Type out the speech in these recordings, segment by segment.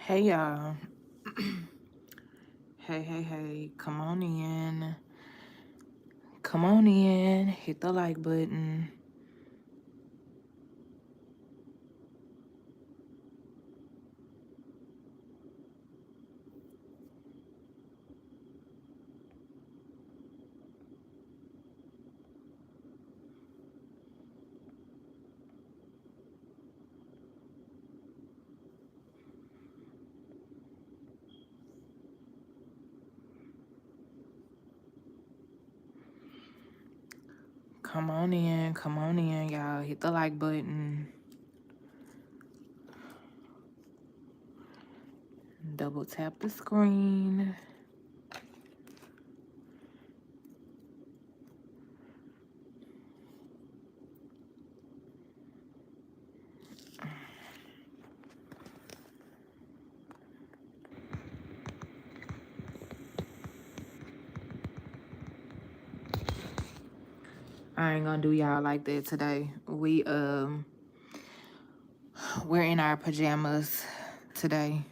Hey y'all. Hey, come on in. Come on in. Hit the like button. Come on in, y'all. Hit the like button. Double tap the screen. I ain't gonna do y'all like that today. We're in our pajamas today.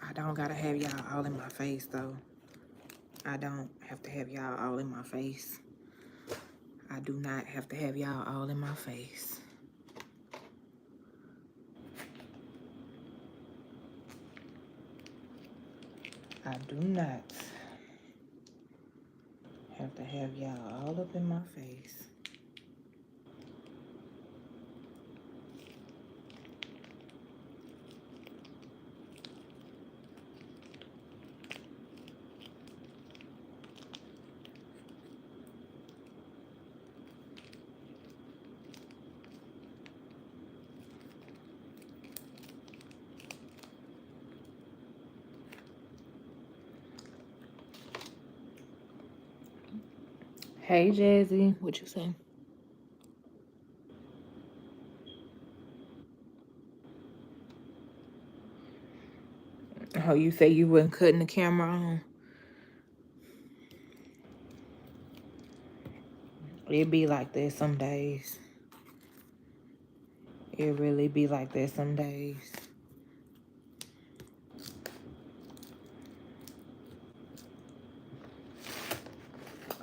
I don't gotta have y'all all in my face though. I don't have to have y'all all in my face. I do not have to have y'all all in my face. I do not have to have y'all all up in my face. Hey, Jazzy, what you say? Oh, you say you wasn't cutting the camera on? It be like that some days. It really be like that some days.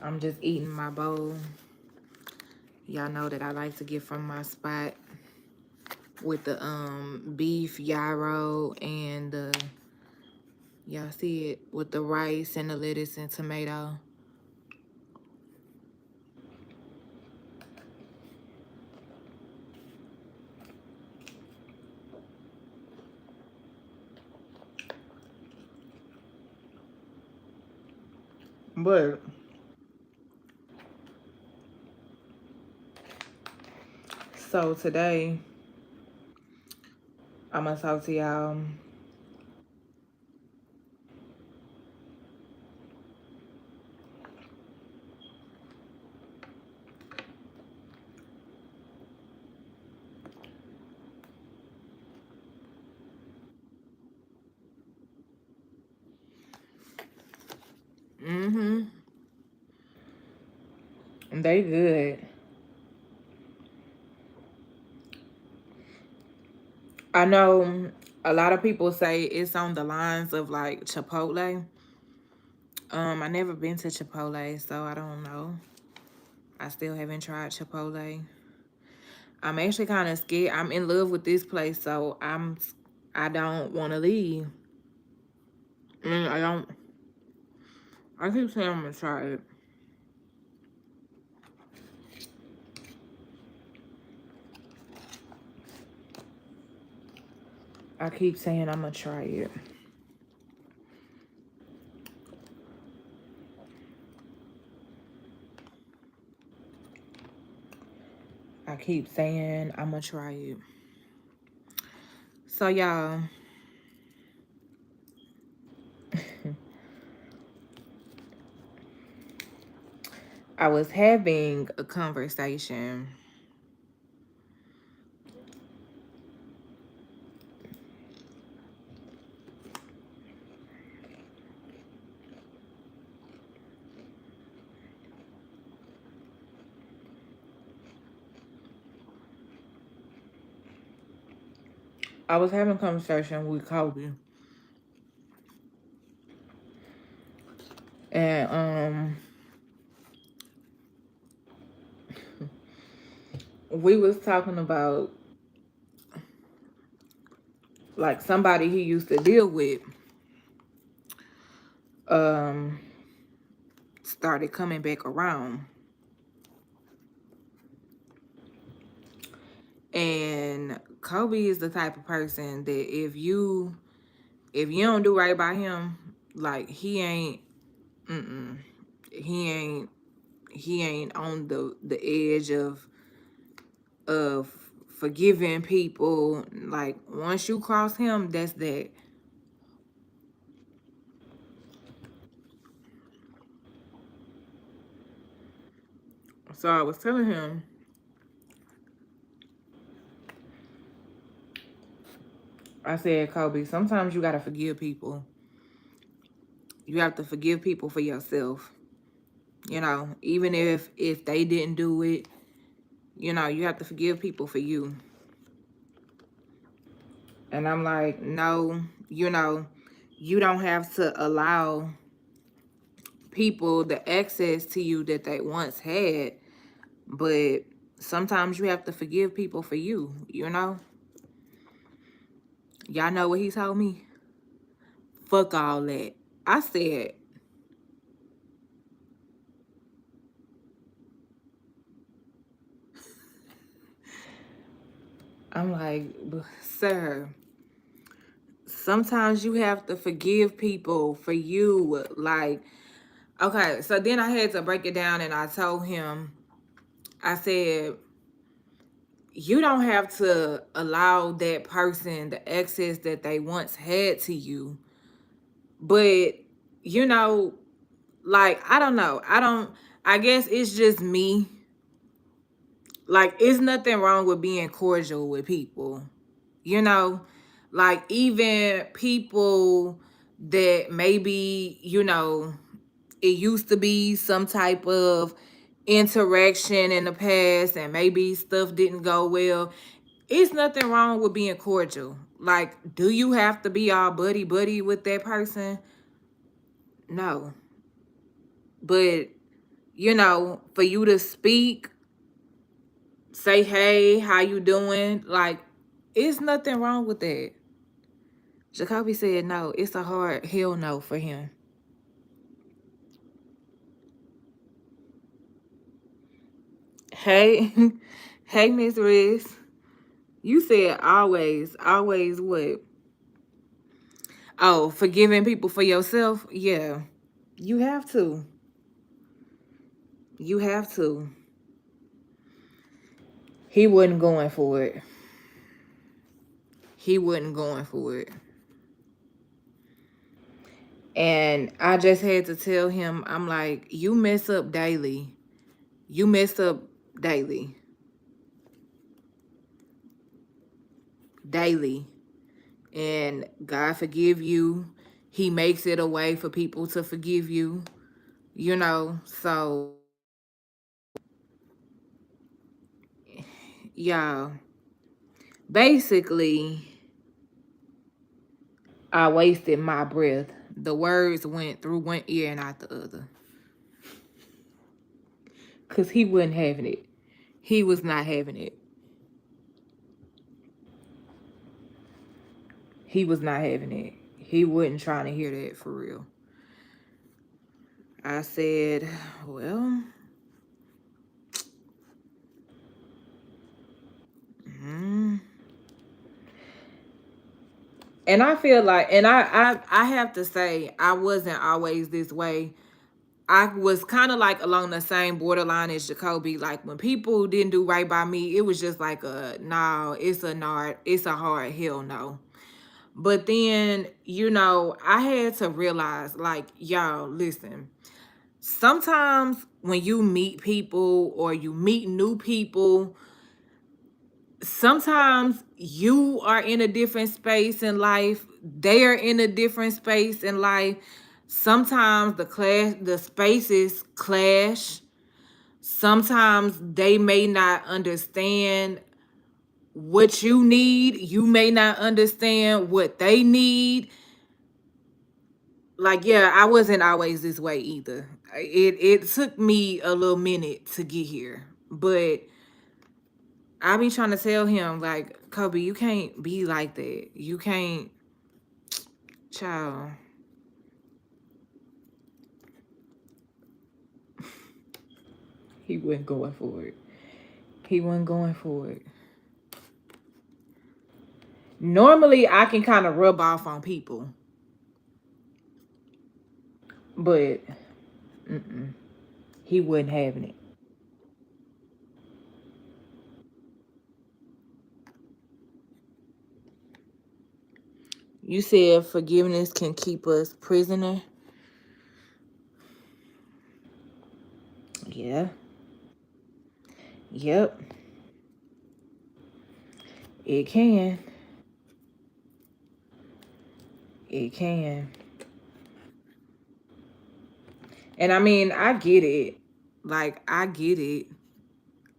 I'm just eating my bowl. Y'all know that I like to get from my spot with the beef gyro and the, y'all see it, with the rice and the lettuce and tomato. But so today I'm gonna talk to y'all. They good. I know a lot of people say it's on the lines of like Chipotle. I never been to Chipotle, so I don't know. I still haven't tried Chipotle. I'm actually kind of scared. I'm in love with this place, so I don't want to leave. I don't. I keep saying I'm gonna try it. I keep saying I'm gonna try it. I keep saying I'm gonna try it. So y'all, I was having a conversation. I was having a conversation with Kobe, and we was talking about like somebody he used to deal with um started coming back around. And Kobe is the type of person that if you don't do right by him, like mm-mm, he ain't he ain't on the edge of forgiving people. Like once you cross him, that's that. So I was telling him, I said, Kobe, sometimes you gotta forgive people. You have to forgive people for yourself. Even if they didn't do it, you have to forgive people for you. And I'm like, no, you don't have to allow people the access to you that they once had, but sometimes you have to forgive people for you. Y'all know what he told me? Fuck all that. I said, I'm like, sir, sometimes you have to forgive people for you. Like, okay, so then I had to break it down and I told him, I said, you don't have to allow that person the access that they once had to you. But, you know, like, I don't know. I guess it's just me. Like, it's nothing wrong with being cordial with people. You know, like, even people that maybe, it used to be some type of interaction in the past and maybe stuff didn't go well. It's nothing wrong with being cordial. Like, do you have to be all buddy buddy with that person? No. But, for you to speak, say, hey, how you doing? Like, it's nothing wrong with that. Jacoby said no. It's a hard hell no for him. Hey, hey, Miss Riz. You said always, always what? Oh, forgiving people for yourself? Yeah. You have to. You have to. He wasn't going for it. He wasn't going for it. And I just had to tell him, I'm like, you mess up daily. You mess up daily. Daily. And God forgive you. He makes it a way for people to forgive you. So yeah. Basically, I wasted my breath. The words went through one ear and out the other. Cause he wasn't having it. He was not having it. He was not having it. He wasn't trying to hear that for real. I said, well, mm. And I feel like, and I have to say, I wasn't always this way. I was kind of like along the same borderline as Jacoby. Like when people didn't do right by me, it was just like a no, it's a hard hell no. But then, I had to realize, like, y'all, listen, sometimes when you meet people or you meet new people, sometimes you are in a different space in life, they are in a different space in life. Sometimes the spaces clash. Sometimes they may not understand what you need. You may not understand what they need. Like, yeah, I wasn't always this way either. It took me a little minute to get here. But I be trying to tell him, like, Kobe, you can't be like that. You can't, child. He wasn't going for it. He wasn't going for it. Normally, I can kind of rub off on people, but he wasn't having it. You said forgiveness can keep us prisoner. Yeah. Yep. It can. It can. And I mean, I get it. Like, I get it.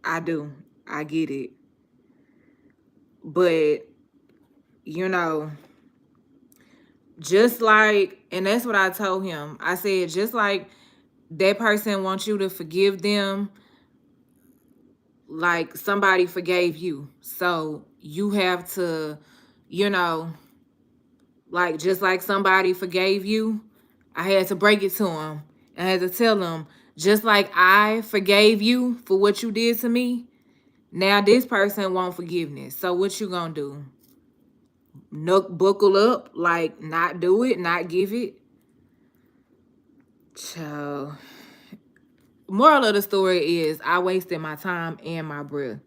I do. I get it. But, you know, just like, and that's what I told him. I said, just like that person wants you to forgive them, like somebody forgave you. So you have to, you know, like just like somebody forgave you, I had to break it to him. I had to tell him, just like I forgave you for what you did to me, now this person want forgiveness. So what you gonna do? Buckle up, like not do it, not give it? So, moral of the story is I wasted my time and my breath.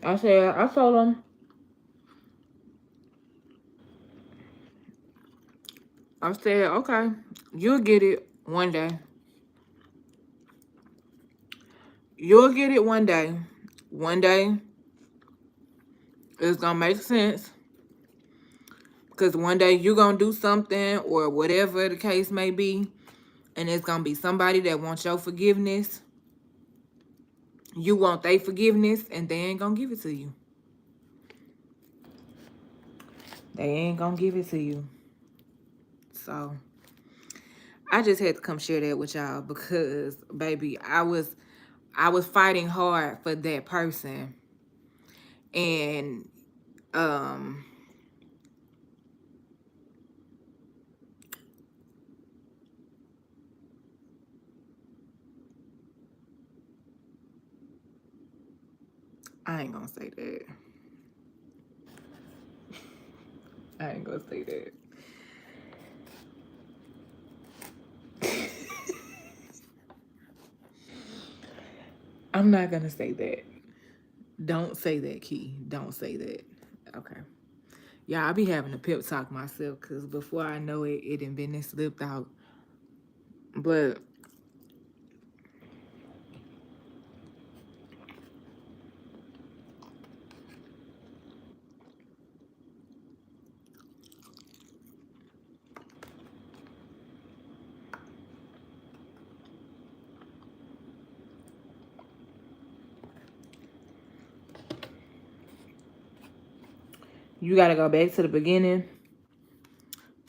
I told him, I said, okay, you'll get it one day. You'll get it one day. One day it's gonna make sense. Because one day you're gonna do something or whatever the case may be, and it's gonna be somebody that wants your forgiveness. You want their forgiveness, and they ain't gonna give it to you. They ain't gonna give it to you. So I just had to come share that with y'all because baby, I was fighting hard for that person. And um I ain't gonna say that. I ain't gonna say that. I'm not gonna say that. Don't say that, Key. Don't say that. Okay. Yeah, I be having a pep talk myself because before I know it, it done been and slipped out. But you gotta go back to the beginning.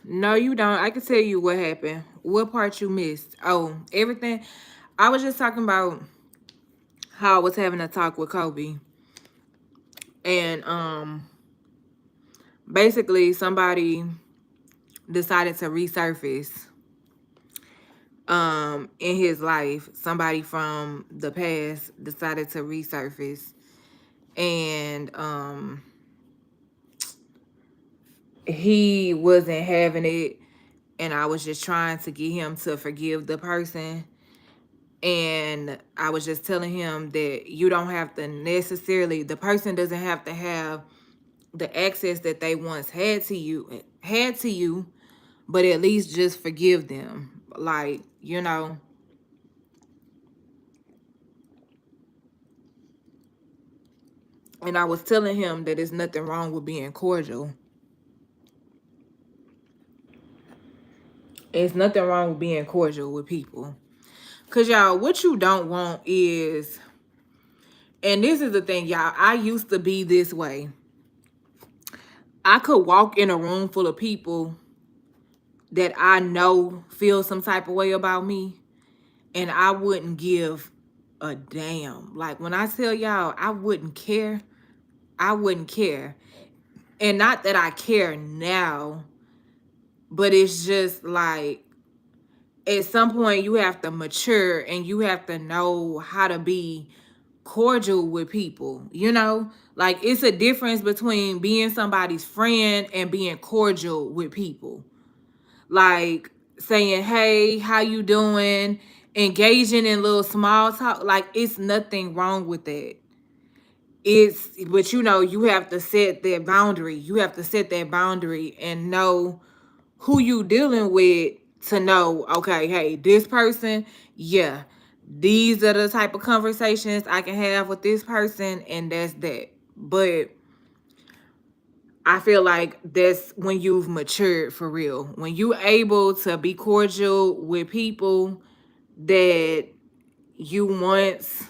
No, you don't. I can tell you what happened. What part you missed? Oh, everything. I was just talking about how I was having a talk with Kobe. And basically somebody decided to resurface in his life. Somebody from the past decided to resurface. And he wasn't having it, and I was just trying to get him to forgive the person. And I was just telling him that you don't have to necessarily, the person doesn't have to have the access that they once had to you, but at least just forgive them. Like, and I was telling him that there's nothing wrong with being cordial. There's nothing wrong with being cordial with people. Cause y'all, what you don't want is And this is the thing, y'all. I used to be this way. I could walk in a room full of people that I know feel some type of way about me, and I wouldn't give a damn. Like when I tell y'all, I wouldn't care. I wouldn't care. And not that I care now, but it's just like at some point you have to mature and you have to know how to be cordial with people, you know? Like it's a difference between being somebody's friend and being cordial with people. Like saying, "Hey, how you doing?" Engaging in little small talk, like it's nothing wrong with that. It's but you know, you have to set that boundary. You have to set that boundary and know who you dealing with to know, okay, hey, this person, yeah, these are the type of conversations I can have with this person, and that's that. But I feel like that's when you've matured for real. When you able to be cordial with people that you once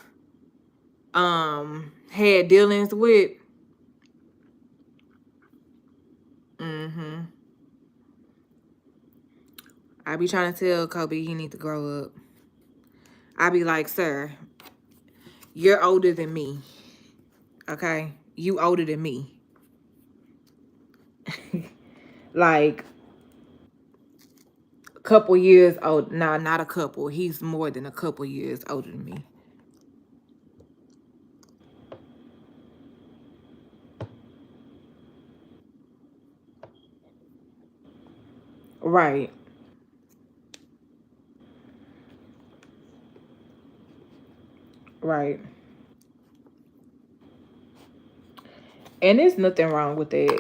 had dealings with. I be trying to tell Kobe he need to grow up. I be like, sir, you're older than me. Okay? You older than me. Like a couple years old. Nah, not a couple. He's more than a couple years older than me. Right. Right. And there's nothing wrong with that.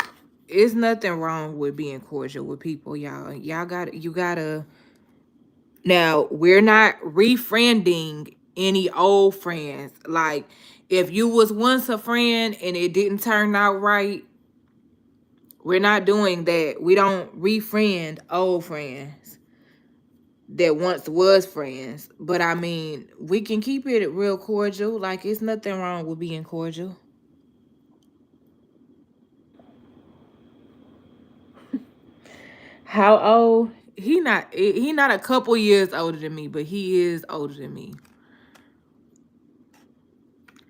It's nothing wrong with being cordial with people, y'all. Y'all got you gotta now we're not refriending any old friends. Like if you was once a friend and it didn't turn out right, we're not doing that. We don't refriend old friends that once was friends. But I mean, we can keep it real cordial. Like it's nothing wrong with being cordial. How old? He not a couple years older than me, but he is older than me.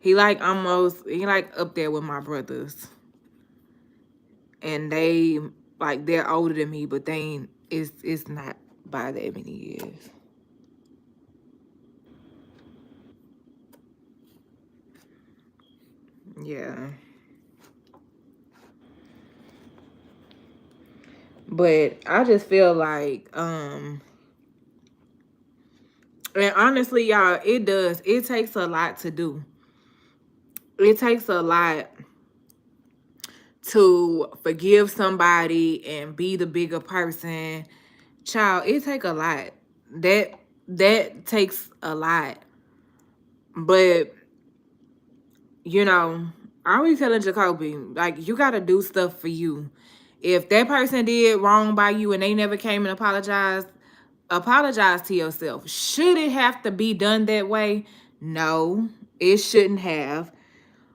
He like up there with my brothers. And they like they're older than me, but they ain't it's not by that many years. Yeah. But I just feel like and honestly, y'all, it takes a lot to do. It takes a lot to forgive somebody and be the bigger person. Child, it take a lot. That that takes a lot. But you know, I always telling Jacoby, like, you gotta do stuff for you. If that person did wrong by you and they never came and apologized, apologize to yourself. Should it have to be done that way? No, it shouldn't have.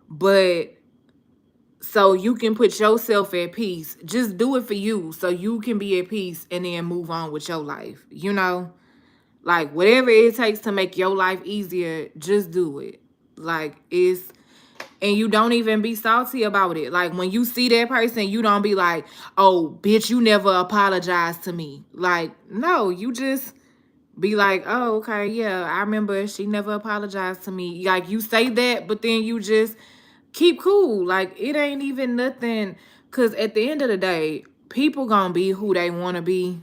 But so you can put yourself at peace. Just do it for you so you can be at peace and then move on with your life. You know? Like whatever it takes to make your life easier, just do it. Like it's and you don't even be salty about it. Like when you see that person, you don't be like, "Oh, bitch, you never apologized to me." Like, no, you just be like, "Oh, okay, yeah, I remember she never apologized to me." Like you say that, but then you just keep cool. Like it ain't even nothing. Cause at the end of the day, people gonna be who they wanna be.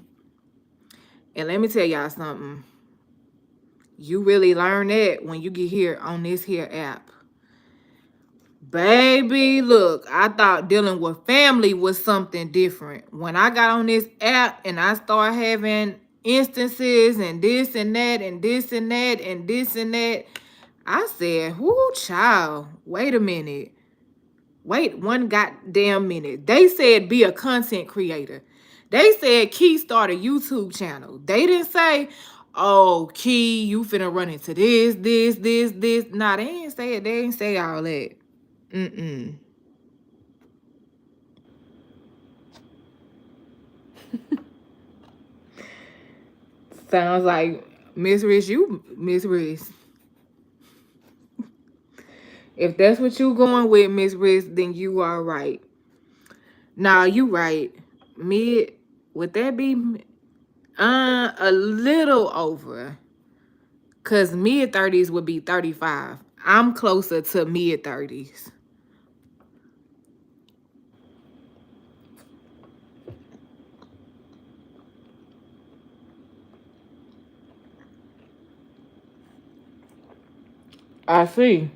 And let me tell y'all something. You really learn that when you get here on this here app. Baby, look, I thought dealing with family was something different. When I got on this app and I started having instances and this and that and this and that and this and that, I said, whoo, child, wait a minute. Wait one goddamn minute. They said be a content creator. They said Key start a YouTube channel. They didn't say, oh, Key, you finna run into this. Nah, they ain't say it. They ain't say all that. Mm-mm. Sounds like Miss Rich, you Miss Rich. If that's what you going with, Miss Rich, then you are right. Nah, you right. Mid, would that be a little over? Cause mid 30s would be 35. I'm closer to mid 30s. I see.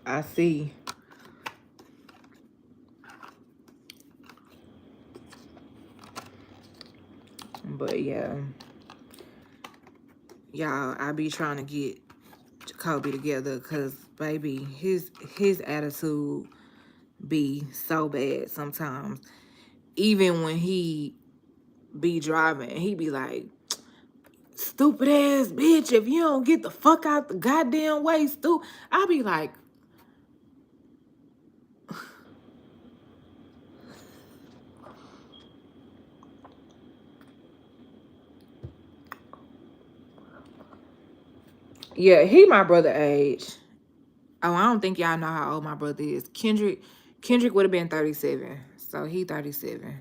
I see. But yeah, y'all, I be trying to get Jacoby together because baby, his attitude be so bad sometimes. Even when he be driving, he be like, stupid ass bitch, if you don't get the fuck out the goddamn way, stupid. I be like, yeah, he my brother age. Oh, I don't think y'all know how old my brother is. Kendrick would have been 37. So he 37.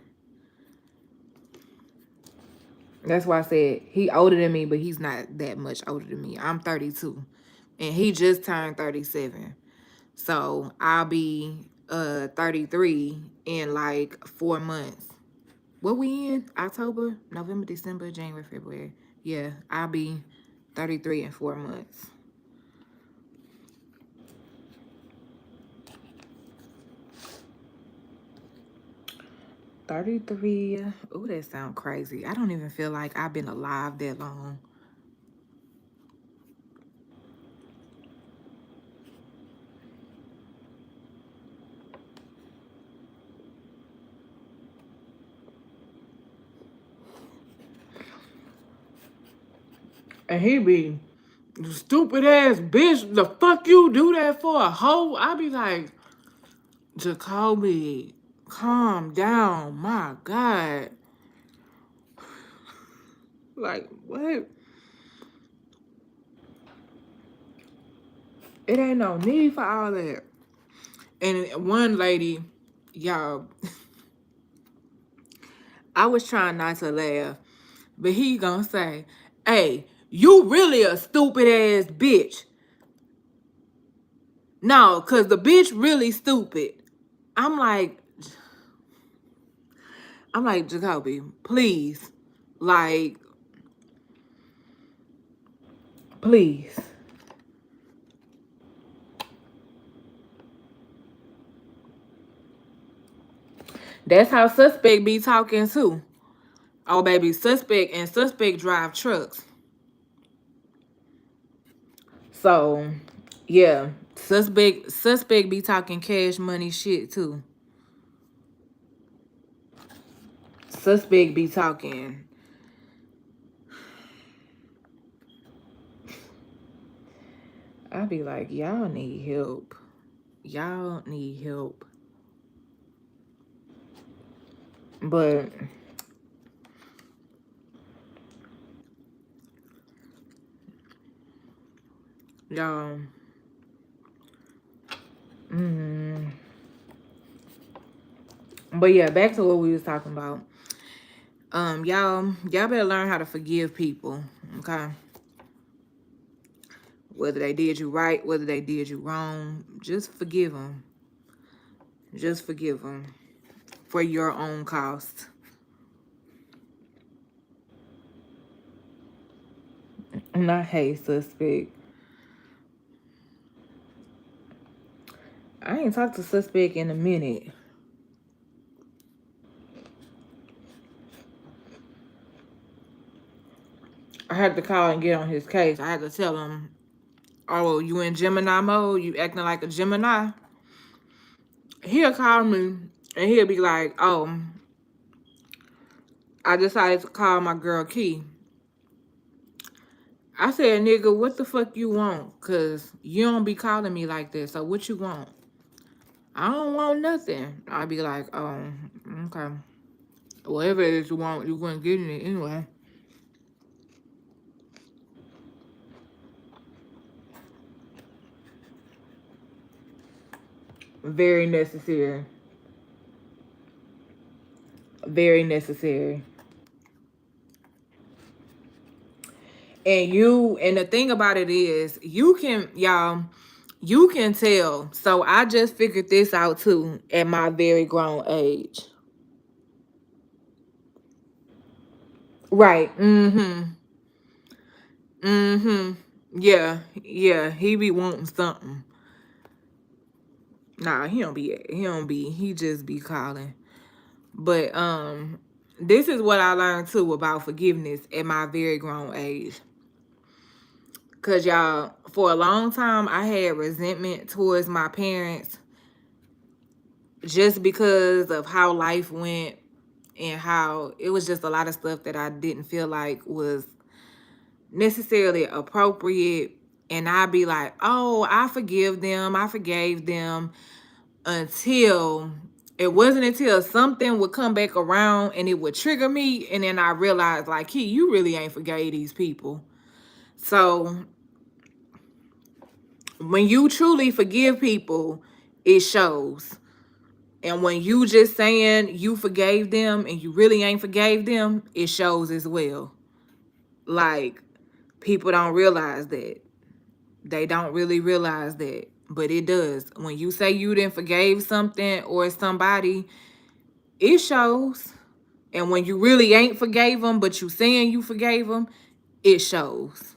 That's why I said he older than me, but he's not that much older than me. I'm 32. And he just turned 37. So I'll be 33 in like 4 months. What we in? October, November, December, January, February. Yeah, I'll be 33 in 4 months. 33. Oh, that sounds crazy. I don't even feel like I've been alive that long. And he be, "You stupid ass bitch, the fuck you do that for a hoe?" I be like, Jacoby, calm down. My God. Like, what? It ain't no need for all that. And one lady, y'all, I was trying not to laugh, but he gonna say, hey, you really a stupid ass bitch. No, cause the bitch really stupid. I'm like, Jacoby, please. Like, please. That's how suspect be talking too. Oh baby, suspect drive trucks. So yeah, suspect be talking cash money shit too. Suspect be talking. I be like, y'all need help. Y'all need help. But y'all, mm, but yeah, back to what we was talking about. Y'all better learn how to forgive people. Okay, whether they did you right, whether they did you wrong, just forgive them. Just forgive them for your own cost. And I hate suspect. I ain't talked to suspect in a minute. I had to call and get on his case. I had to tell him oh, you in Gemini mode, you acting like a Gemini, he'll call me and he'll be like, oh, I decided to call my girl Key. I said, nigga, what the fuck you want? Cause you don't be calling me like this. So what you want? I don't want nothing. I'd be like, oh, okay. Whatever it is you want, you gonna get it anyway. Very necessary. Very necessary. And the thing about it is, you can, y'all, you can tell. So I just figured this out too at my very grown age. Right. Mm-hmm. Mm-hmm. Yeah. Yeah. He be wanting something. Nah, he just be calling. But this is what I learned too about forgiveness at my very grown age. Cause y'all, for a long time I had resentment towards my parents just because of how life went and how it was just a lot of stuff that I didn't feel like was necessarily appropriate. And I'd be like, oh, I forgive them, I forgave them, until it wasn't until something would come back around and it would trigger me, and then I realized, like, Key, you really ain't forgave these people. So when you truly forgive people, it shows. And when you just saying you forgave them and you really ain't forgave them, it shows as well. Like, people don't realize that. They don't really realize that. But it does. When you say you didn't forgave something or somebody, it shows. And when you really ain't forgave them, but you saying you forgave them, it shows.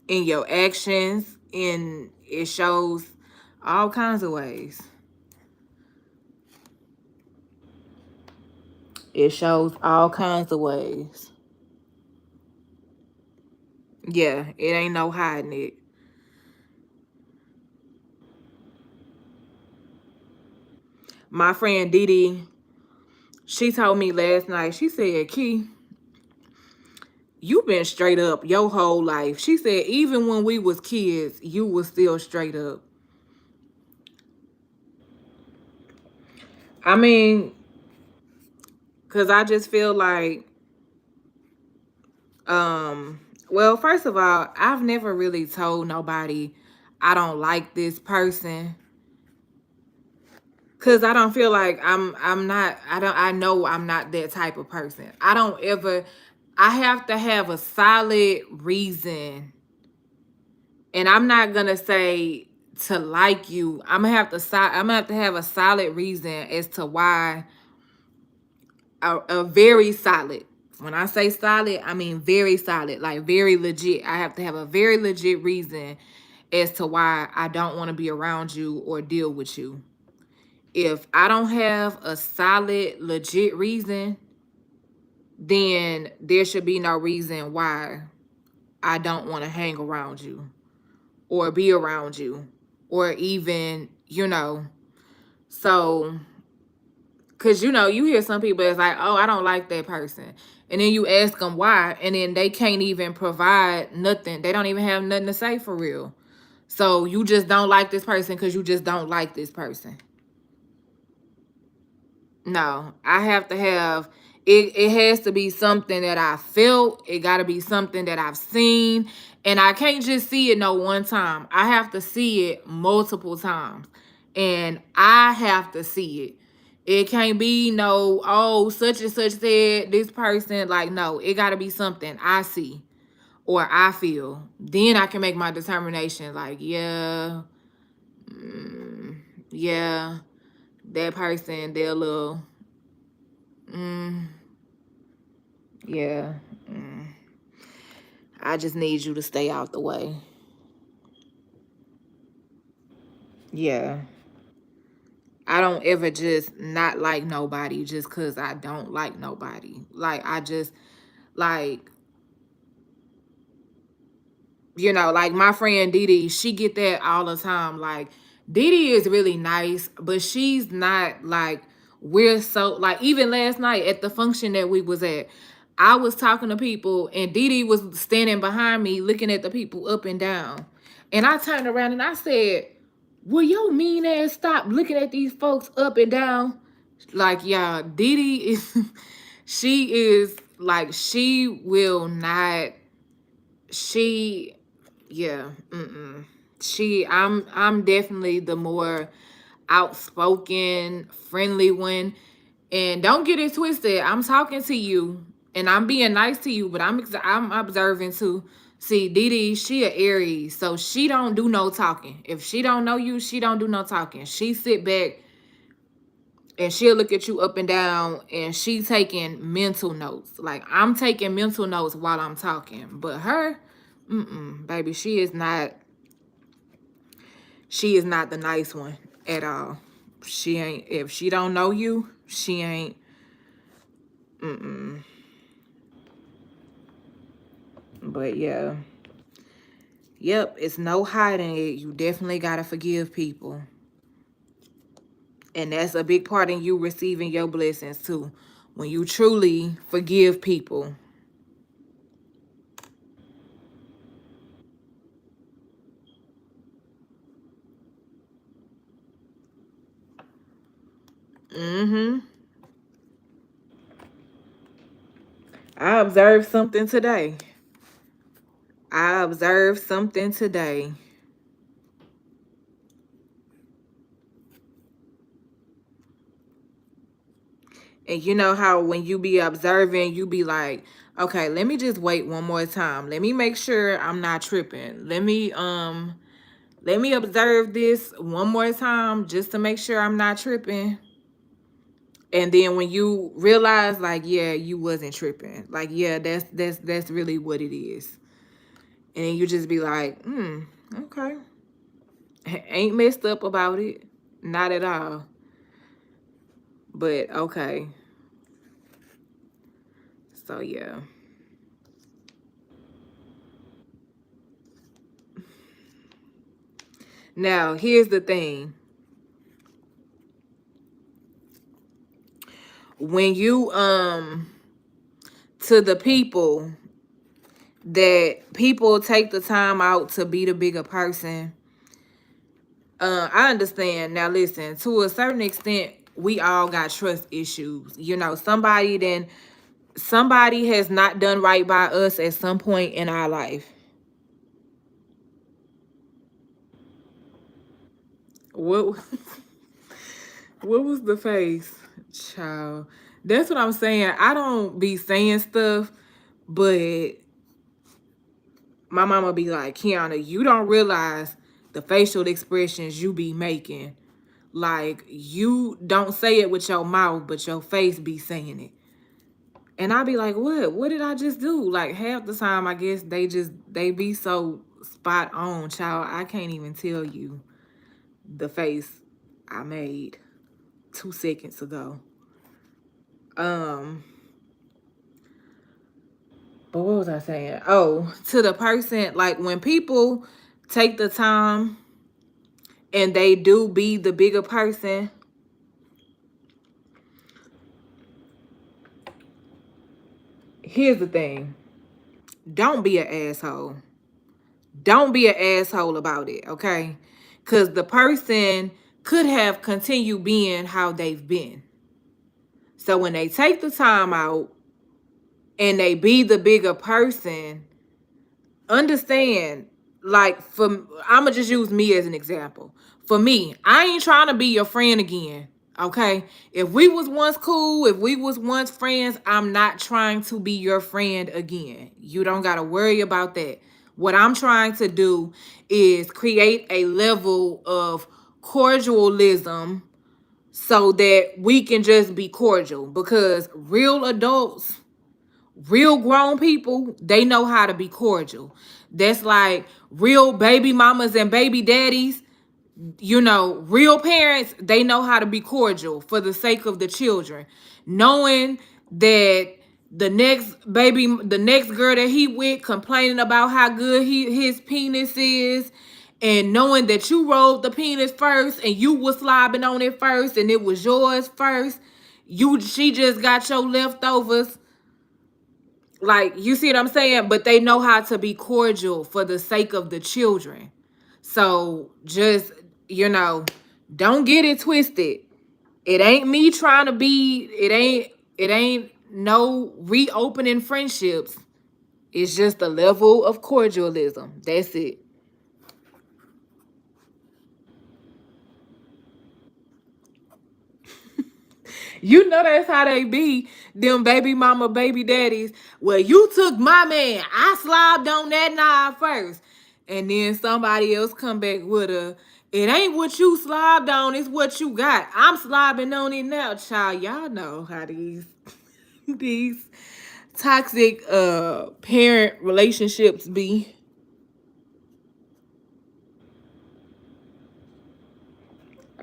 In your actions, in it shows all kinds of ways. It shows all kinds of ways. Yeah, it ain't no hiding it. My friend Didi, she told me last night, she said, Key, you been straight up your whole life. She said, even when we was kids, you was still straight up. I mean, because I just feel like, well, first of all, I've never really told nobody I don't like this person. Cause I don't feel like I'm not, I know I'm not that type of person. I don't ever, I have to have a solid reason. And I'm not gonna say to like you. I'm gonna have to have a solid reason as to why, a very solid. When I say solid, I mean very solid, like very legit. I have to have a very legit reason as to why I don't want to be around you or deal with you. If I don't have a solid, legit reason, then there should be no reason why I don't want to hang around you or be around you or even, so, because, you hear some people, it's like, oh, I don't like that person. And then you ask them why, and then they can't even provide nothing. They don't even have nothing to say for real. So you just don't like this person because you just don't like this person. No, I have to have it. It has to be something that I felt. It got to be something that I've seen. And I can't just see it no one time. I have to see it multiple times. And I have to see it. It can't be no, oh, such and such said this person. Like, no, it got to be something I see or I feel. Then I can make my determination. Like, yeah, yeah, that person, they're a little, mm, yeah. I just need you to stay out the way. Yeah. I don't ever just not like nobody just because I don't like nobody. Like, I just, like, Like my friend Didi, she get that all the time. Like Didi is really nice, but she's not like we're so like even last night at the function that we was at, I was talking to people and Didi was standing behind me looking at the people up and down. And I turned around and I said, will your mean ass stop looking at these folks up and down? Like, yeah, Didi is she is like she will not she yeah, I'm definitely the more outspoken, friendly one. And don't get it twisted. I'm talking to you and I'm being nice to you, but I'm observing too. See, Didi, she a Aries, so she don't do no talking. If she don't know you, she don't do no talking. She sit back and she'll look at you up and down and she taking mental notes. Like I'm taking mental notes while I'm talking. But her, baby, she is not the nice one at all. She ain't if she don't know you, she ain't but yeah. Yep, it's no hiding it. You definitely gotta forgive people. And that's a big part in you receiving your blessings too. When you truly forgive people. Mm-hmm. I observed something today. I observed something today. And you know how when you be observing, you be like, okay, let me just wait one more time. Let me make sure I'm not tripping. Let me observe this one more time just to make sure I'm not tripping. And then when you realize like, yeah, you wasn't tripping. Like, yeah, that's really what it is. And then you just be like, okay. Ain't messed up about it. Not at all. But okay. So yeah. Now, here's the thing. When you to the people that people take the time out to be the bigger person, I understand. Now listen, to a certain extent, we all got trust issues. Somebody has not done right by us at some point in our life. What what was the face? Child. That's what I'm saying. I don't be saying stuff, but my mama be like, Kiana, you don't realize the facial expressions you be making. Like, you don't say it with your mouth, but your face be saying it. And I be like, what? What did I just do? Like, half the time, I guess they be so spot on, child. I can't even tell you the face I made 2 seconds ago. Um, but what was I saying? Oh, to the person, like when people take the time and they do be the bigger person, here's the thing. Don't be an asshole. Don't be an asshole about it, okay? Because the person could have continued being how they've been. So when they take the time out and they be the bigger person, understand, like, I'ma just use me as an example. For me, I ain't trying to be your friend again. Okay, if we was once cool, if we was once friends, I'm not trying to be your friend again. You don't got to worry about that. What I'm trying to do is create a level of cordialism so that we can just be cordial, because real adults, real grown people, they know how to be cordial. That's like real baby mamas and baby daddies, real parents, they know how to be cordial for the sake of the children, knowing that The next girl that he with complaining about how good his penis is, and knowing that you rolled the penis first and you was slobbing on it first and it was yours first. She just got your leftovers. Like, you see what I'm saying? But they know how to be cordial for the sake of the children. So just, you know, don't get it twisted. It ain't me trying to be, it ain't no reopening friendships. It's just a level of cordialism. That's it. You know that's how they be, them baby mama, baby daddies. Well, you took my man. I slobbed on that knob first. And then somebody else come back with it ain't what you slobbed on, it's what you got. I'm slobbing on it now, child. Y'all know how these toxic parent relationships be.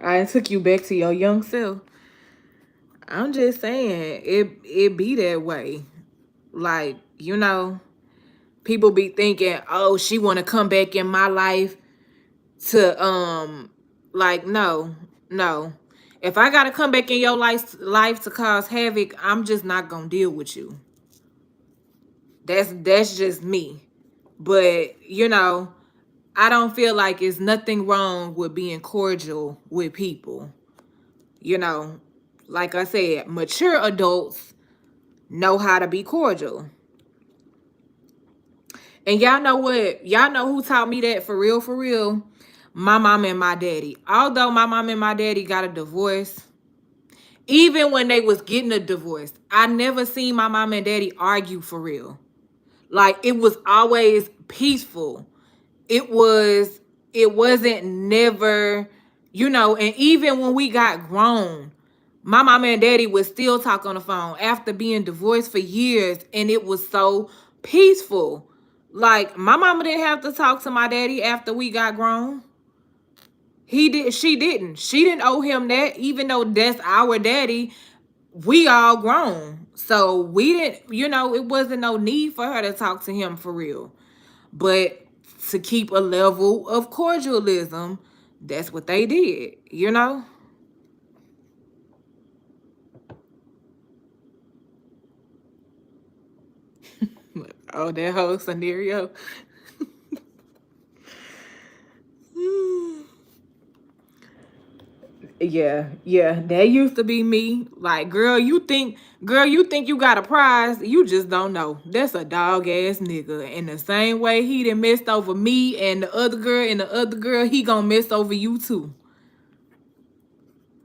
I took you back to your young self. I'm just saying, it be that way. Like, people be thinking, oh, she wanna come back in my life to like, no. If I gotta come back in your life to cause havoc, I'm just not gonna deal with you. That's just me. But I don't feel like it's nothing wrong with being cordial with people. You know, like I said, mature adults know how to be cordial. And y'all know what? Y'all know who taught me that for real, for real? My mom and my daddy. Although my mom and my daddy got a divorce, even when they was getting a divorce, I never seen my mom and daddy argue for real. Like, it was always peaceful. It was it wasn't never, and even when we got grown, my mama and daddy would still talk on the phone after being divorced for years, and it was so peaceful. Like, my mama didn't have to talk to my daddy after we got grown. She didn't owe him that, even though that's our daddy. We all grown, so we didn't, it wasn't no need for her to talk to him for real. But to keep a level of cordialism, that's what they did. Oh, that whole scenario. Yeah, that used to be me. Like, girl, you think you got a prize, you just don't know. That's a dog ass nigga. In the same way he done messed over me and the other girl, he gonna mess over you too.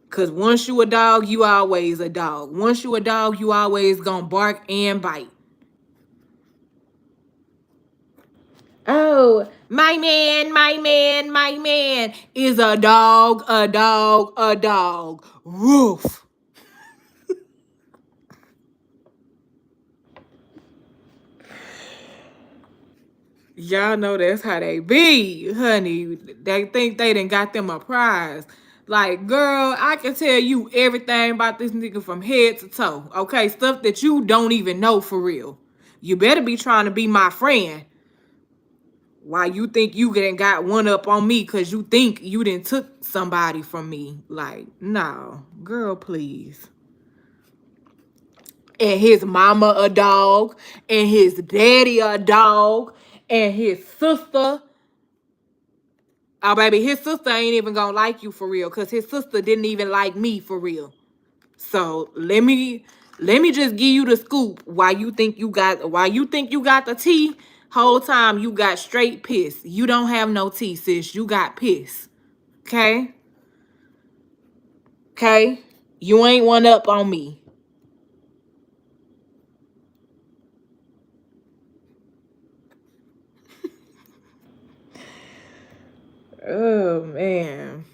Cause once you a dog, you always a dog. Once you a dog, you always gonna bark and bite. Oh, my man is a dog, a dog, a dog. Roof. Y'all know that's how they be, honey. They think they done got them a prize. Like, girl, I can tell you everything about this nigga from head to toe. Okay, stuff that you don't even know for real. You better be trying to be my friend. Why you think you done got one up on me because you think you done took somebody from me? Like, no, girl, please. And his mama a dog, and his daddy a dog, and his sister. Oh, baby, his sister ain't even gonna like you for real, because his sister didn't even like me for real. So let me just give you the scoop. Why you think you got the tea? Whole time you got straight piss. You don't have no tea, sis. You got piss. Okay? Okay? You ain't one up on me. Oh man.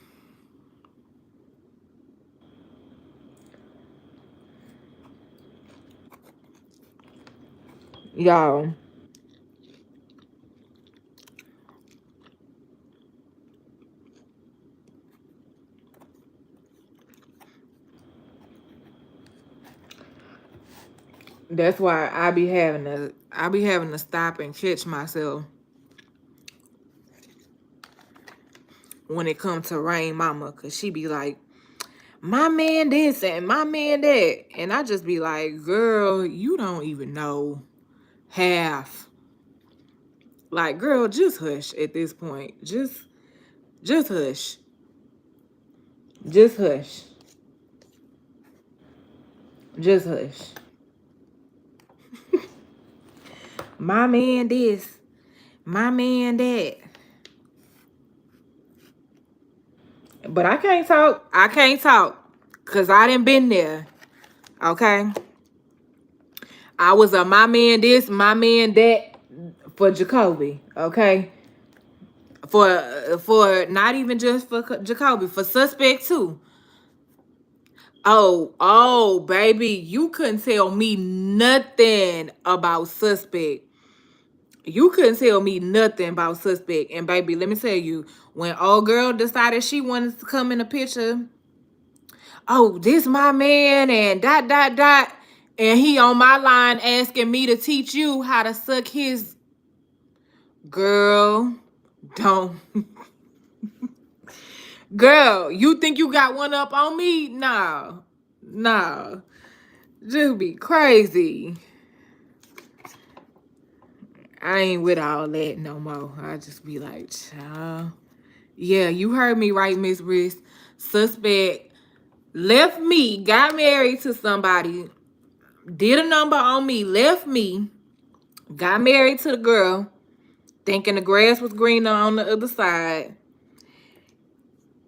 Y'all. That's why I be having to stop and catch myself when it comes to Rain Mama, cause she be like, my man this and my man that. And I just be like, girl, you don't even know half. Like, girl, just hush at this point. Just hush. Just hush. Just hush. My man this. My man that. But I can't talk. I can't talk. Cause I done been there. Okay. I was a my man this, my man that for Jacoby. Okay. For not even just for Jacoby, for suspect too. Oh, baby, you couldn't tell me nothing about suspect. You couldn't tell me nothing about suspect. And baby, let me tell you, when old girl decided she wanted to come in the picture, oh, this my man and dot dot dot, and he on my line asking me to teach you how to suck his girl. Don't. Girl, you think you got one up on me? No. No. Just be crazy. I ain't with all that no more. I just be like, child. Yeah, you heard me right, Miss Briss. Suspect left me, got married to somebody, did a number on me, left me, got married to the girl, thinking the grass was greener on the other side,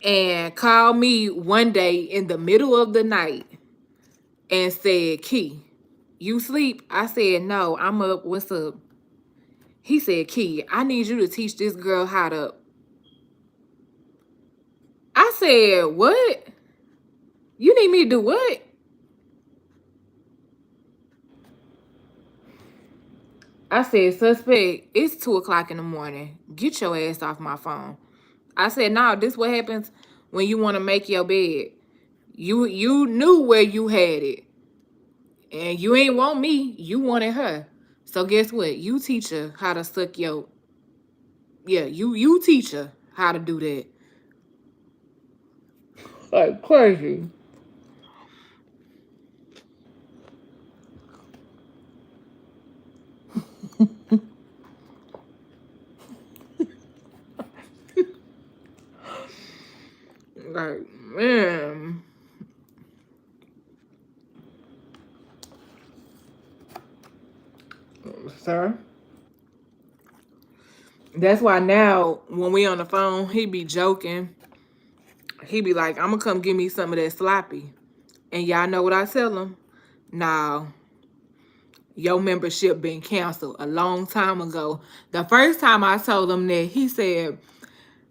and called me one day in the middle of the night and said, Key, you sleep? I said, no, I'm up. What's up? He said, Key, I need you to teach this girl how to. I said, what? You need me to do what? I said, suspect, it's 2 o'clock in the morning. Get your ass off my phone. I said, no, this what happens when you want to make your bed. You knew where you had it. And you ain't want me. You wanted her. So guess what? You teach her how to suck your. Yeah, you teach her how to do that. Like crazy. Like, man. Sir? That's why now when we on the phone, he be joking. He be like, I'm gonna come give me some of that sloppy. And y'all know what I tell him? Nah, your membership been canceled a long time ago. The first time I told him that, he said,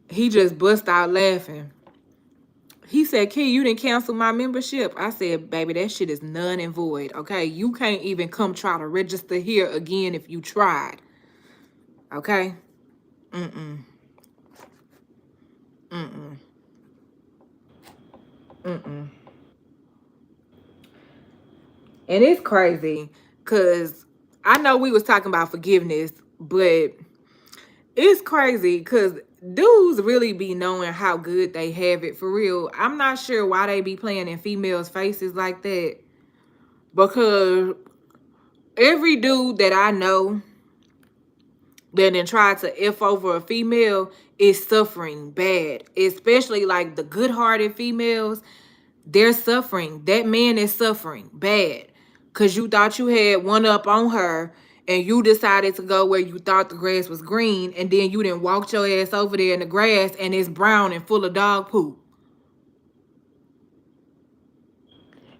he just bust out laughing. He said, Key, you didn't cancel my membership. I said, baby, that shit is none and void, okay? You can't even come try to register here again if you tried, okay? Mm-mm. Mm-mm. Mm-mm. And it's crazy because I know we was talking about forgiveness, but it's crazy because dudes really be knowing how good they have it for real. I'm not sure why they be playing in females' faces like that, because every dude that I know that then tried to F over a female is suffering bad, especially like the good-hearted females. They're suffering. That man is suffering bad because you thought you had one up on her and you decided to go where you thought the grass was green, and then you didn't walk your ass over there in the grass and it's brown and full of dog poop.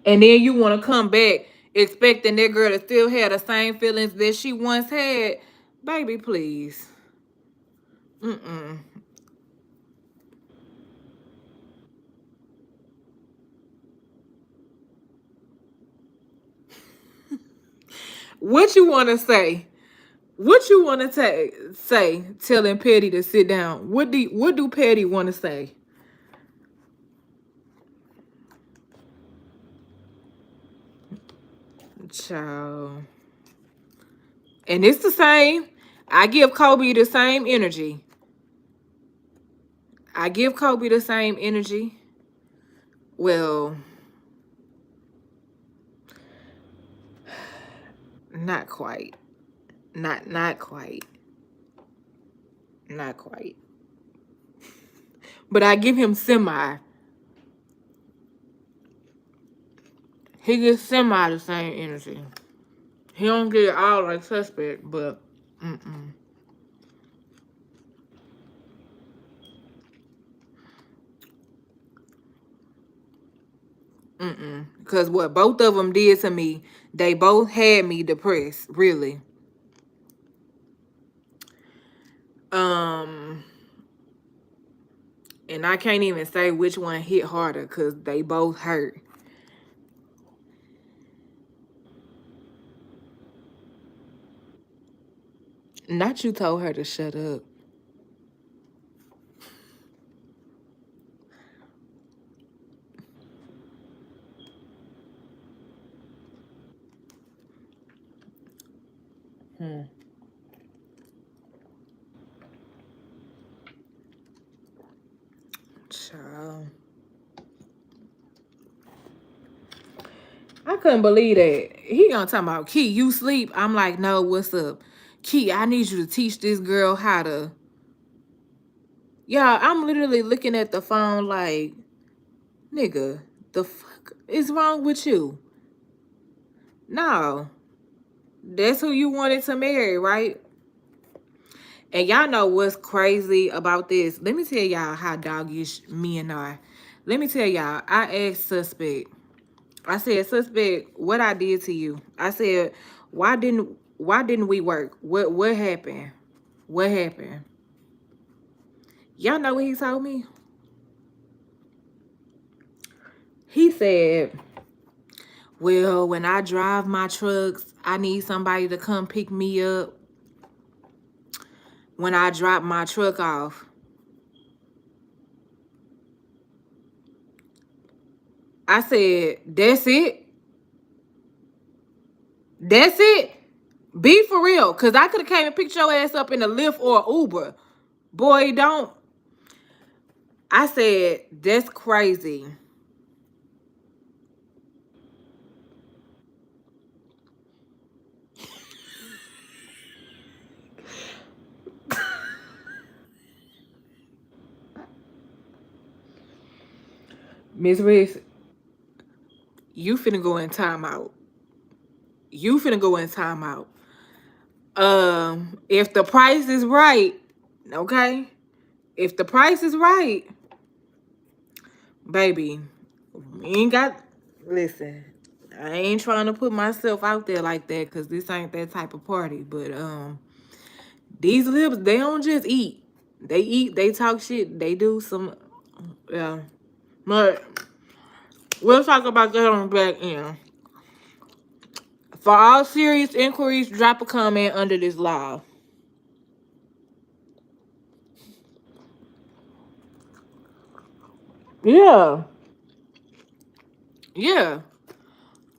And then you want to come back expecting that girl to still have the same feelings that she once had. Baby, please. Mm-mm. What you want to say? What you want to say telling Petty to sit down? What do Petty want to say? Child. And it's the same. I give Kobe the same energy. I give Kobe the same energy. Well, not quite. Not quite. Not quite. But I give him semi. He gets semi the same energy. He don't get it all like suspect, but mm-mm. Mm-mm. Because what both of them did to me, they both had me depressed, really. Um, and I can't even say which one hit harder because they both hurt. Not you told her to shut up. Hmm. Child. I couldn't believe that. He gonna talk about Key, you sleep. I'm like, no, what's up? Key, I need you to teach this girl how to. Yeah, I'm literally looking at the phone like, nigga, the fuck is wrong with you? No. That's who you wanted to marry, right? And y'all know what's crazy about this. Let me tell y'all how doggish me and I. Let me tell y'all, I asked Suspect. I said, Suspect, what I did to you? I said, why didn't we work? What happened? What happened? Y'all know what he told me? He said, well, when I drive my trucks, I need somebody to come pick me up when I drop my truck off. I said, that's it? That's it? Be for real. Because I could have came and picked your ass up in a Lyft or Uber. Boy, don't. I said, that's crazy. Miss Reese, you finna go in timeout. You finna go in timeout. If the price is right, okay? If the price is right, baby, we ain't got. Listen, I ain't trying to put myself out there like that because this ain't that type of party. But these lips, they don't just eat. They eat. They talk shit. They do some. Yeah, but we'll talk about that on the back end. For all serious inquiries, drop a comment under this live. Yeah. Yeah.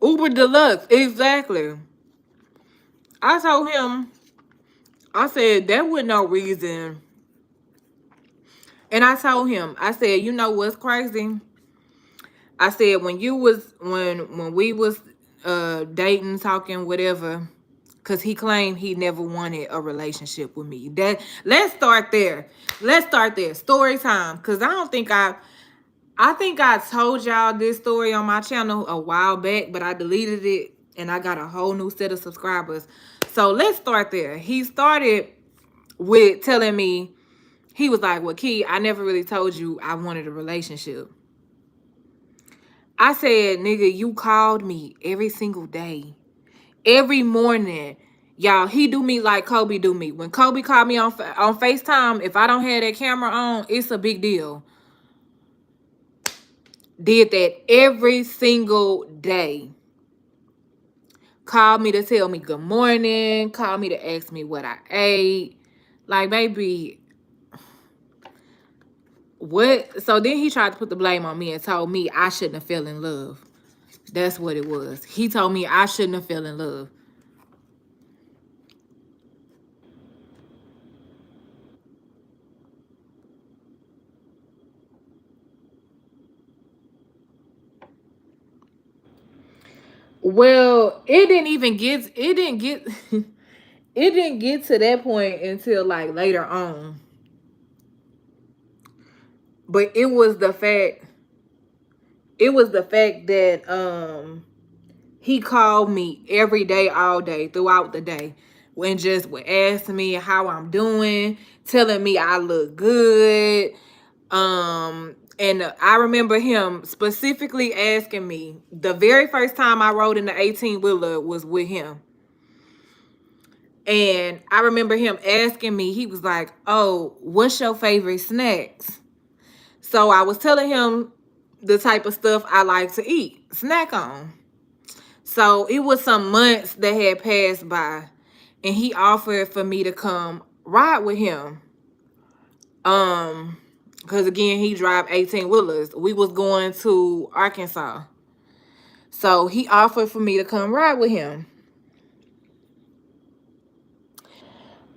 Uber Deluxe. Exactly. I told him, I said, that was no reason. And I told him, I said, you know what's crazy? I said, when we was dating, talking, whatever, because he claimed he never wanted a relationship with me. That let's start there. Let's start there. Story time. Cause I think I told y'all this story on my channel a while back, but I deleted it and I got a whole new set of subscribers. So let's start there. He started with telling me, he was like, well, Key, I never really told you I wanted a relationship. I said, nigga, you called me every single day. Every morning. Y'all, he do me like Kobe do me. When Kobe called me on FaceTime, if I don't have that camera on, it's a big deal. Did that every single day. Called me to tell me good morning. Called me to ask me what I ate. Like, baby, what? So then he tried to put the blame on me and told me I shouldn't have fell in love. That's what it was. He told me I shouldn't have fell in love. Well, it didn't get it didn't get to that point until like later on. But it was the fact that he called me every day, all day, throughout the day, and just would ask me how I'm doing, telling me I look good. And I remember him specifically asking me the very first time I rode in the 18 wheeler was with him. And I remember him asking me, he was like, "Oh, what's your favorite snacks?" So I was telling him the type of stuff I like to eat, snack on. So it was some months that had passed by, and he offered for me to come ride with him. Um, because again, he drive 18 wheelers. We was going to Arkansas. So he offered for me to come ride with him.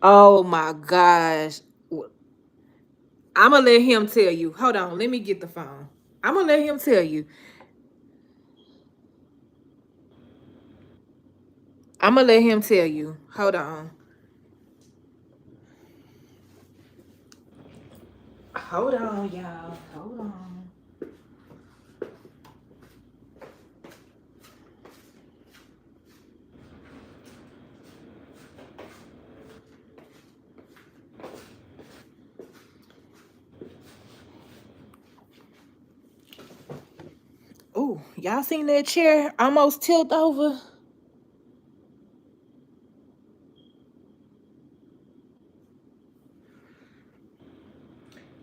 Oh my gosh. I'm gonna let him tell you. Hold on, let me get the phone. I'm gonna let him tell you. I'm gonna let him tell you. Hold on. Hold on, y'all. Hold on. Oh, y'all seen that chair almost tilt over?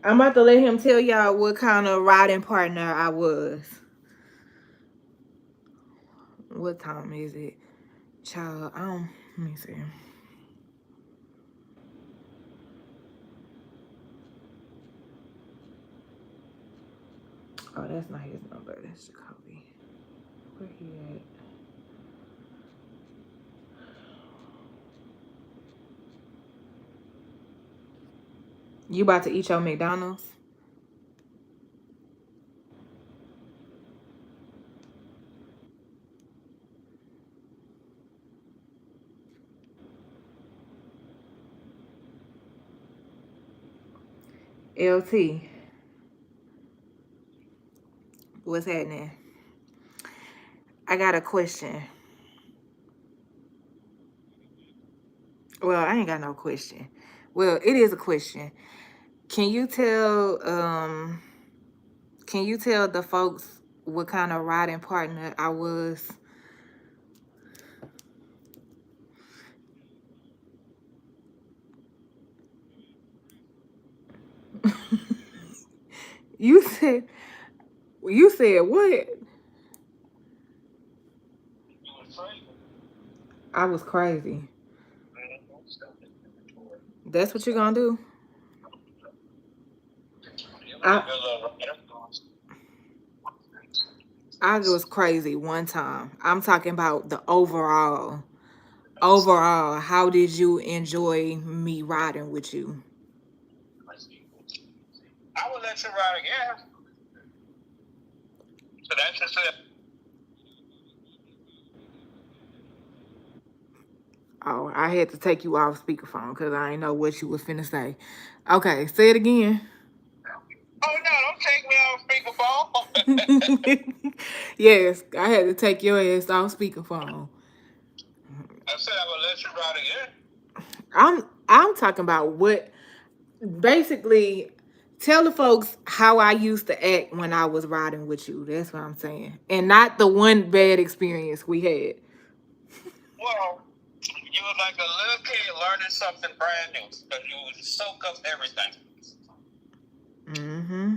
I'm about to let him tell y'all what kind of riding partner I was. What time is it? Child, let me see. Oh, that's not his number. That's Jacoby. Where he at? You about to eat your McDonald's? LT, what's happening? I got a question. Well, I ain't got no question. Well, it is a question. Can you tell can you tell the folks what kind of riding partner I was? You said what? I was crazy. That's what you gonna do? I I was crazy one time. I'm talking about the overall. Overall, how did you enjoy me riding with you? I would let you ride again. So that's just it. Oh, I had to take you off speakerphone because I didn't know what you was finna say. Okay, say it again. Oh no, don't take me off speakerphone. Yes, I had to take your ass off speakerphone. I said I would let you ride again. I'm talking about what basically tell the folks how I used to act when I was riding with you. That's what I'm saying. And not the one bad experience we had. Well, you were like a little kid learning something brand new because you would soak up everything. Mm-hmm.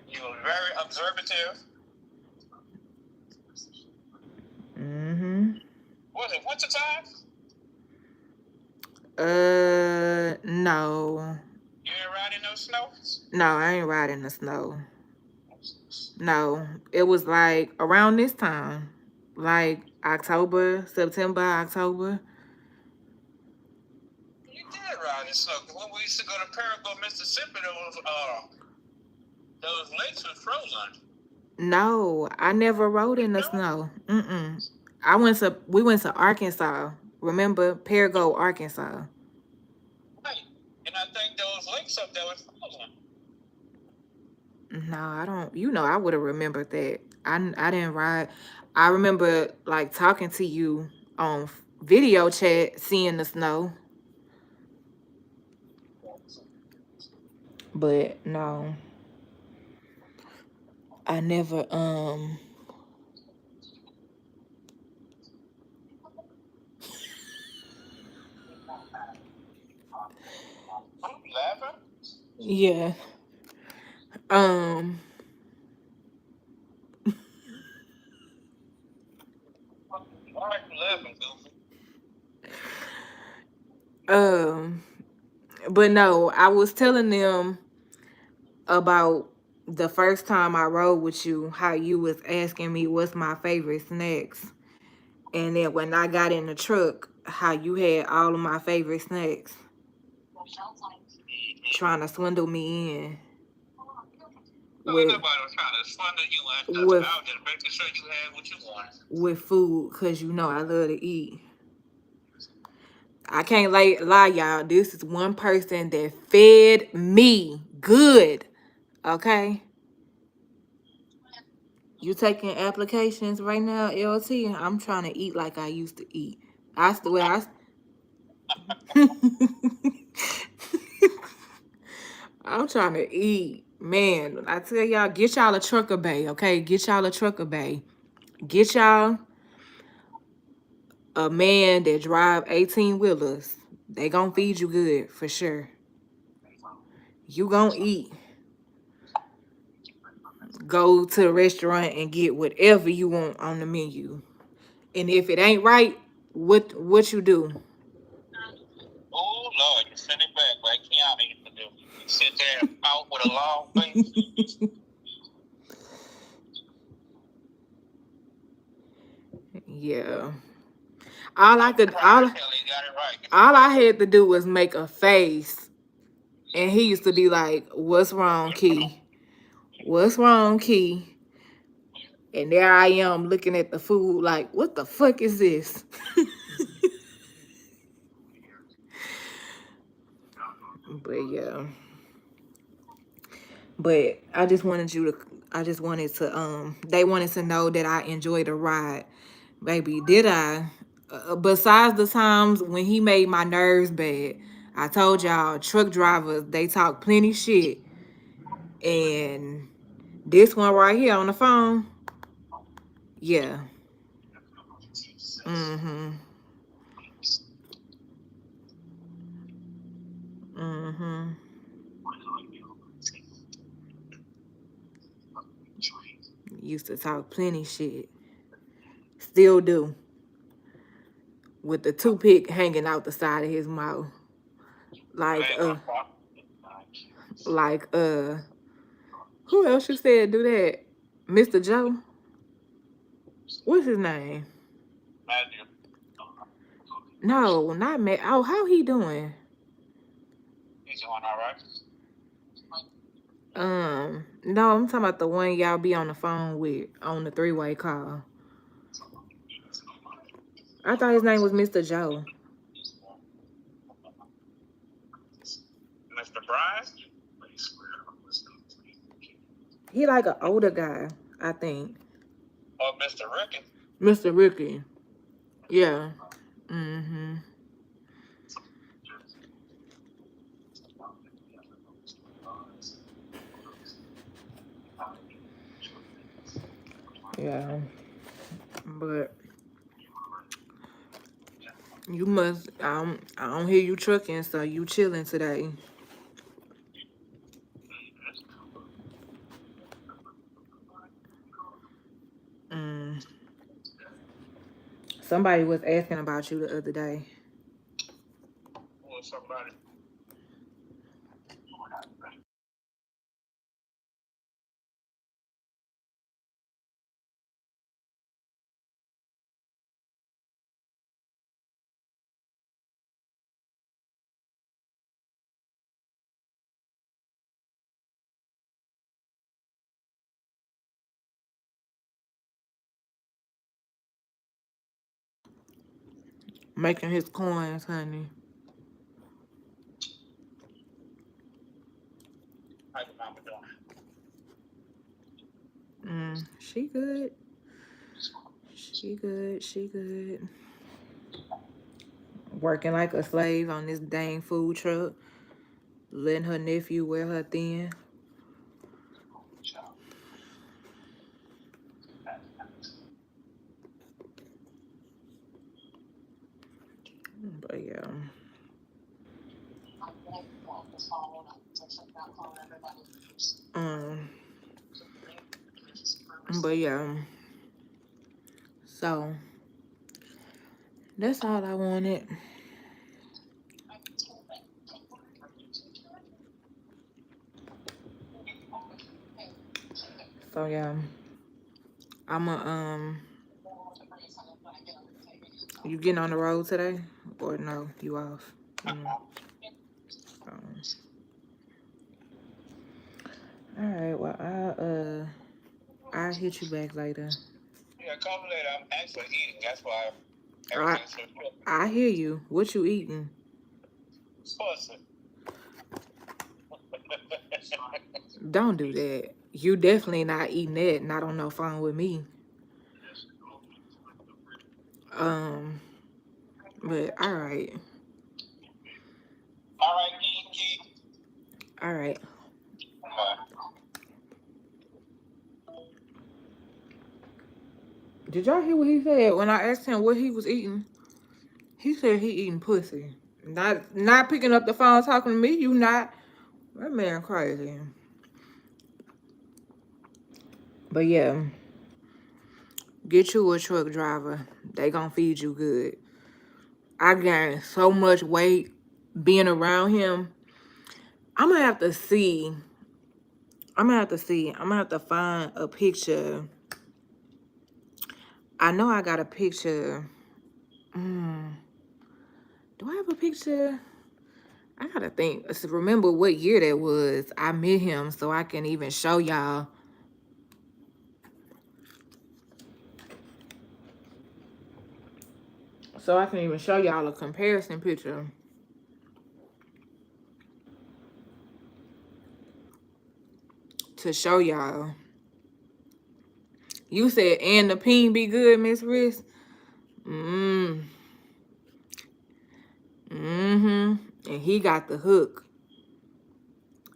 You were very observative. Mm-hmm. Was it winter time? No. You ain't riding no snow? No, I ain't riding the snow. No, it was like around this time, like October, September, October. You did ride in snow. When we used to go to Paragould, Mississippi, those lakes were frozen. No, I never rode in the No? snow. Mm-mm. We went to Arkansas. Remember Paragould, Arkansas? Right. And I think those lakes up there were frozen. No, I don't. I would have remembered that. I didn't ride. I remember like talking to you on video chat, seeing the snow, but no, I never. I'm laughing. Yeah. Um. Why are you laughing, Goofy? Um. But no, I was telling them about the first time I rode with you, how you was asking me what's my favorite snacks. And then when I got in the truck, how you had all of my favorite snacks trying to swindle me in So with nobody was trying to swindle you and nothing. with I was just making sure you had what you wanted. with food because I love to eat. I can't lie, y'all. This is one person that fed me good. Okay? You taking applications right now, LT? I'm trying to eat like I used to eat. I swear, I'm trying to eat. Man, I tell y'all, get y'all a trucker bay, okay? Get y'all a trucker bay. Get y'all a man that drive 18 wheelers. They gonna feed you good for sure. You gonna eat. Go to the restaurant and get whatever you want on the menu. And if it ain't right, what you do? Oh Lord, you send it back like Keanu used to do. You sit there and pout with a long face. Yeah. All I I'm could surprised Kelly got it right. all I had to do was make a face. And he used to be like, "What's wrong, Key? What's wrong, Key?" And there I am looking at the food like, "What the fuck is this?" But yeah. But I just wanted to they wanted to know that I enjoyed the ride. Baby, did I? Besides the times when he made my nerves bad, I told y'all truck drivers they talk plenty shit, and this one right here on the phone, yeah, mm-hmm, mm-hmm, used to talk plenty shit, still do, with the toothpick hanging out the side of his mouth, like Man, uh, like who else you said do that? Mr. Joe, what's his name? Matthew. No, not Matt. Oh, how he doing? He's doing all right. No, I'm talking about the one y'all be on the phone with on the three-way call. I thought his name was Mr. Joe. Mr. Brian He like an older guy, I think. or Mr. Ricky. Mr. Ricky. Yeah. Mm-hmm. Yeah. But you must I don't hear you trucking, so you chilling today. Mm. Somebody was asking about you the other day. Or somebody. Making his coins, honey. How your mama doing? She good. She good. She good. Working like a slave on this dang food truck. Letting her nephew wear her thin. But yeah. Um. But yeah. So that's all I wanted. So yeah. I'ma you getting on the road today? Or no, you off? Um, all right, well I'll hit you back later. Yeah, come later. I'm actually eating. That's why I everything's so quick. I hear you. What you eating? Pussy. Don't do that. You definitely not eating that. Not on no phone with me. Um, but all right, All right, Kiki. all right. Did y'all hear what he said when I asked him what he was eating? He said he eating pussy. Not picking up the phone talking to me. You not. That man crazy. But yeah, get you a truck driver. They gonna feed you good. I gained so much weight being around him. I'm gonna have to see. I'm gonna have to see. I'm gonna have to find a picture. I know I got a picture. Mm, do I have a picture? I gotta think. Remember what year that was. I met him so I can even show y'all. So I can even show y'all a comparison picture to show y'all. You said and the peen be good, Miss Riss? Mm. Mm-hmm. And he got the hook.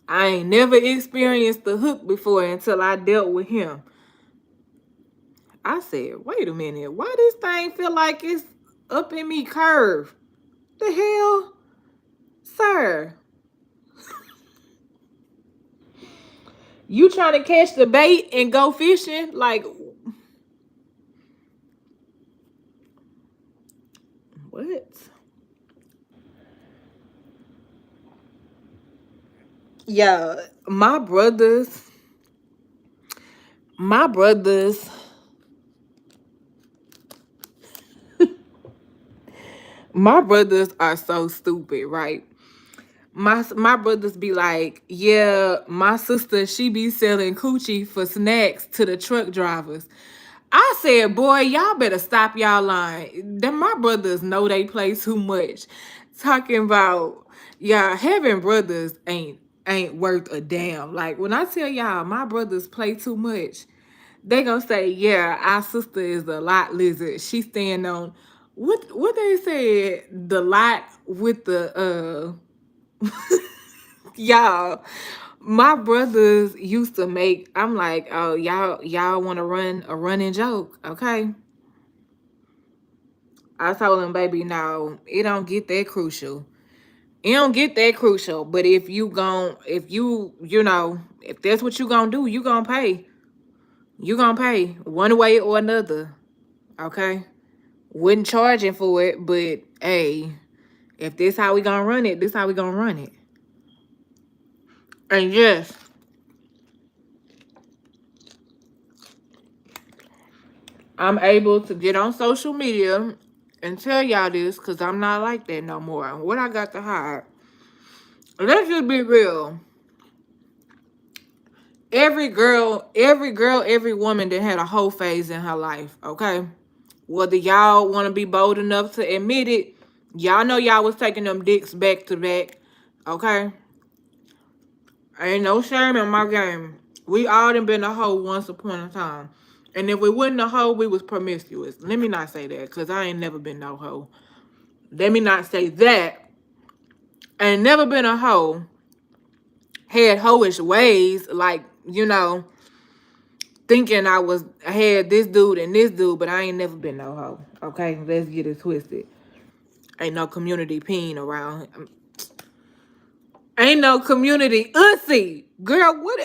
I ain't never experienced the hook before until I dealt with him. I said, wait a minute, why this thing feel like it's up in me curve? The hell? Sir, you trying to catch the bait and go fishing? Like, what? Yeah, my brothers, my brothers are so stupid, right? My brothers be like, yeah, my sister, she be selling coochie for snacks to the truck drivers. I said, boy, y'all better stop y'all lying. Them my brothers know they play too much. Talking about y'all having brothers ain't worth a damn. Like when I tell y'all my brothers play too much, they gonna say, yeah, our sister is a lot lizard. She stand on what they said, the lot with the y'all. My brothers used to make. I'm like, oh y'all want to run a running joke, okay? I told him, baby, no, it don't get that crucial. It don't get that crucial. But if you know, if that's what you gonna do, you gonna pay. You gonna pay one way or another, okay? Wouldn't charge him for it, but hey, if this how we gonna run it, this how we gonna run it. And yes, I'm able to get on social media and tell y'all this because I'm not like that no more. What I got to hide? Let's just be real. Every girl, every woman that had a whole phase in her life, okay? Whether y'all want to be bold enough to admit it, y'all know y'all was taking them dicks back to back. Okay? Ain't no shame in my game. We all done been a hoe once upon a time. And if we wasn't a hoe, we was promiscuous. Let me not say that, because I ain't never been no hoe. Let me not say that. I ain't never been a hoe. Had hoish ways, like, thinking I had this dude and this dude, but I ain't never been no hoe. Okay? Let's get it twisted. Ain't no community peen around. Ain't no community ussy. Girl, what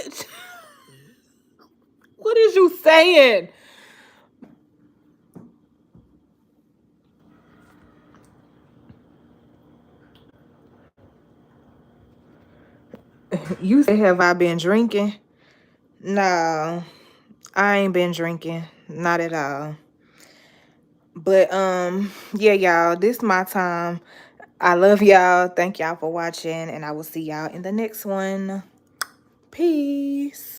is you saying? You say, have I been drinking? No, I ain't been drinking. Not at all. But yeah, y'all, this my time. I love y'all. Thank y'all for watching, and I will see y'all in the next one. Peace.